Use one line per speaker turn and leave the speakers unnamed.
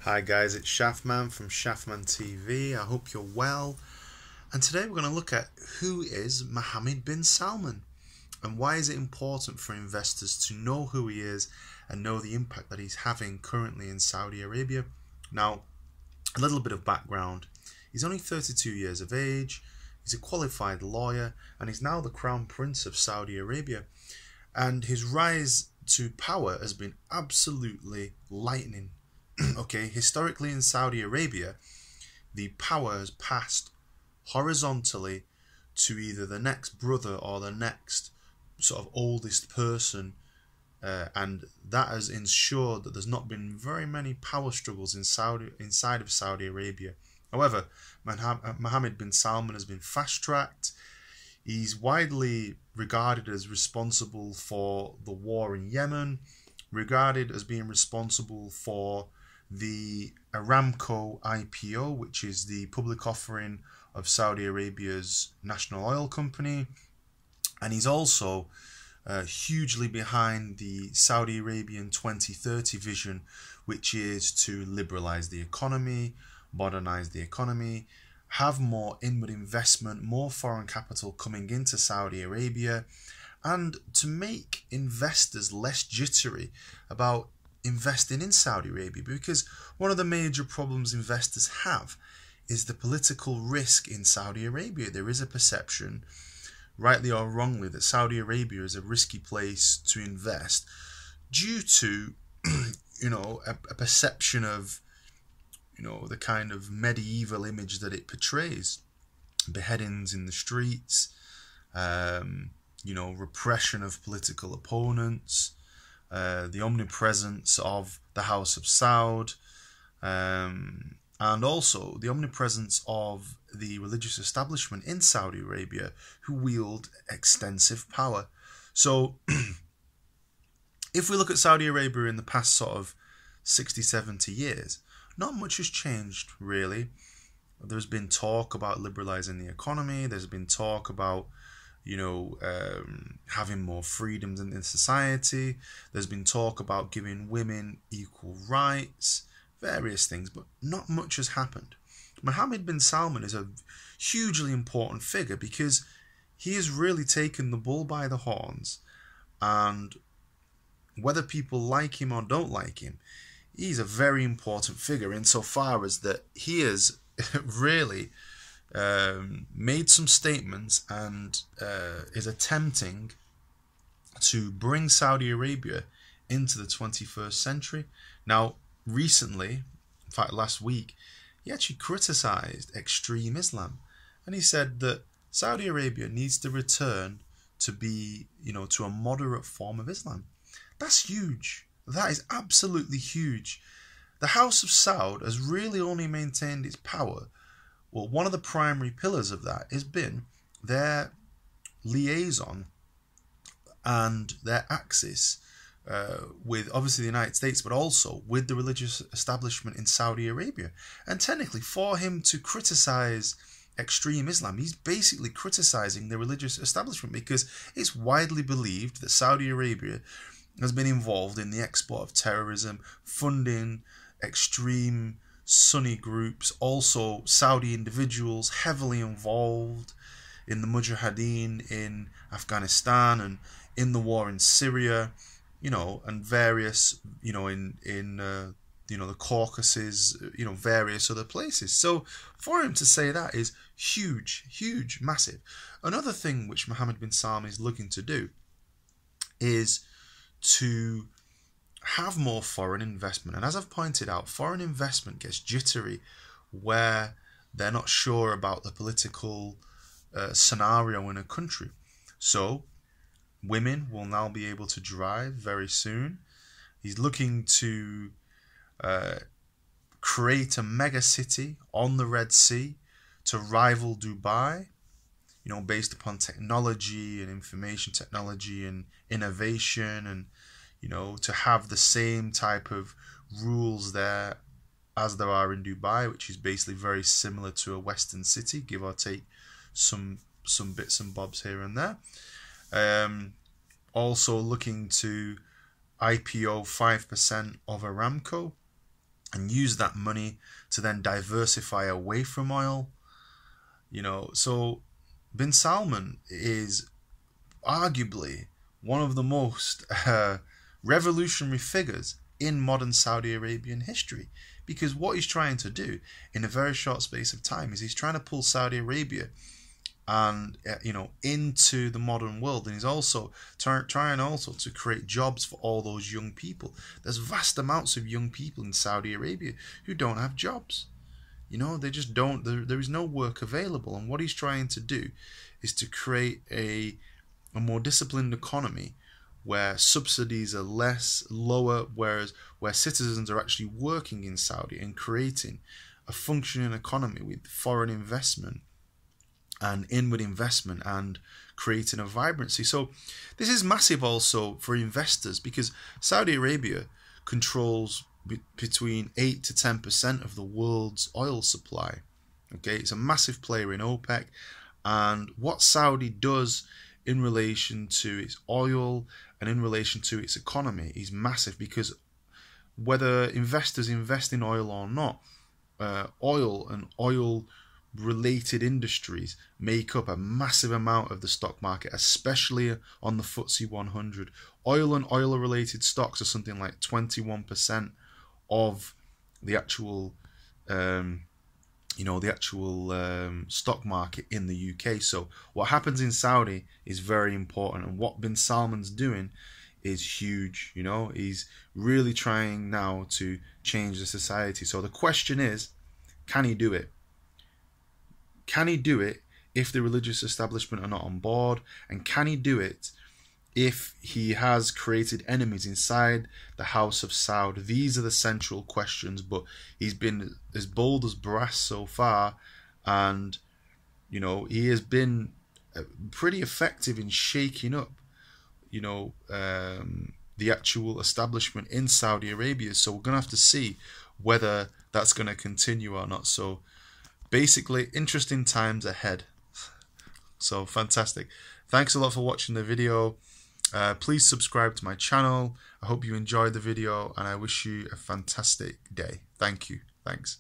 Hi guys, it's Shafman from Shafman TV. I hope you're well. And today we're going to look at who is Mohammed bin Salman and why is it important for investors to know who he is and know the impact that he's having currently in Saudi Arabia. Now, a little bit of background. He's only 32 years of age, he's a qualified lawyer, and he's now the Crown Prince of Saudi Arabia. And his rise to power has been absolutely lightning. Okay, historically in Saudi Arabia, the power has passed horizontally to either the next brother or the next sort of oldest person, and that has ensured that there's not been very many power struggles inside of Saudi Arabia. However, Mohammed bin Salman has been fast-tracked. He's widely regarded as responsible for the war in Yemen, regarded as being responsible for the Aramco IPO, which is the public offering of Saudi Arabia's national oil company. And he's also hugely behind the Saudi Arabian 2030 vision, which is to liberalise the economy, modernise the economy, have more inward investment, more foreign capital coming into Saudi Arabia, and to make investors less jittery about investing in Saudi Arabia, because one of the major problems investors have is the political risk in Saudi Arabia. There is a perception, rightly or wrongly, that Saudi Arabia is a risky place to invest due to a perception of the kind of medieval image that it portrays. Beheadings in the streets, repression of political opponents, the omnipresence of the House of Saud, and also the omnipresence of the religious establishment in Saudi Arabia, who wield extensive power. So if we look at Saudi Arabia in the past sort of 60, 70 years, not much has changed really. There's been talk about liberalising the economy. There's been talk about having more freedoms in society. There's been talk about giving women equal rights, various things, but not much has happened. Mohammed bin Salman is a hugely important figure because he has really taken the bull by the horns, and whether people like him or don't like him, he's a very important figure insofar as that he has really made some statements and is attempting to bring Saudi Arabia into the 21st century. Now, recently, in fact last week, he actually criticised extreme Islam, and he said that Saudi Arabia needs to return to be, to a moderate form of Islam. That's huge. That is absolutely huge. The House of Saud has really only maintained its power. Well, one of the primary pillars of that has been their liaison and their axis with obviously the United States, but also with the religious establishment in Saudi Arabia. And technically, for him to criticize extreme Islam, he's basically criticizing the religious establishment, because it's widely believed that Saudi Arabia has been involved in the export of terrorism, funding extreme Sunni groups, also Saudi individuals heavily involved in the Mujahideen in Afghanistan and in the war in Syria, and various, in the Caucasus, various other places. So for him to say that is huge, massive. Another thing which Mohammed bin Salman is looking to do is to have more foreign investment. And as I've pointed out, foreign investment gets jittery where they're not sure about the political scenario in a country. So women will now be able to drive very soon. He's looking to create a mega city on the Red Sea to rival Dubai, based upon technology and information technology and innovation, and to have the same type of rules there as there are in Dubai, which is basically very similar to a Western city, give or take some bits and bobs here and there. Also looking to IPO 5% of Aramco, and use that money to then diversify away from oil. So bin Salman is arguably one of the most revolutionary figures in modern Saudi Arabian history, because what he's trying to do in a very short space of time is he's trying to pull Saudi Arabia and into the modern world, and he's also trying also to create jobs for all those young people. There's vast amounts of young people in Saudi Arabia who don't have jobs. They just don't. There is no work available, and what he's trying to do is to create a more disciplined economy where subsidies are lower, where citizens are actually working in Saudi and creating a functioning economy with foreign investment and inward investment and creating a vibrancy. So this is massive also for investors, because Saudi Arabia controls between 8 to 10% of the world's oil supply. Okay, it's a massive player in OPEC, and what Saudi does in relation to its oil and in relation to its economy is massive, because whether investors invest in oil or not, oil and oil related industries make up a massive amount of the stock market, especially on the FTSE 100. Oil and oil related stocks are something like 21% of the actual stock market in the UK. So what happens in Saudi is very important, and what bin Salman's doing is huge. He's really trying now to change the society. So the question is, can he do it? Can he do it if the religious establishment are not on board? And can he do it if he has created enemies inside the House of Saud? These are the central questions, but he's been as bold as brass so far, and he has been pretty effective in shaking up the actual establishment in Saudi Arabia. So we're going to have to see whether that's going to continue or not. So basically, interesting times ahead. So fantastic. Thanks a lot for watching the video. Please subscribe to my channel. I hope you enjoyed the video, and I wish you a fantastic day. Thank you. Thanks.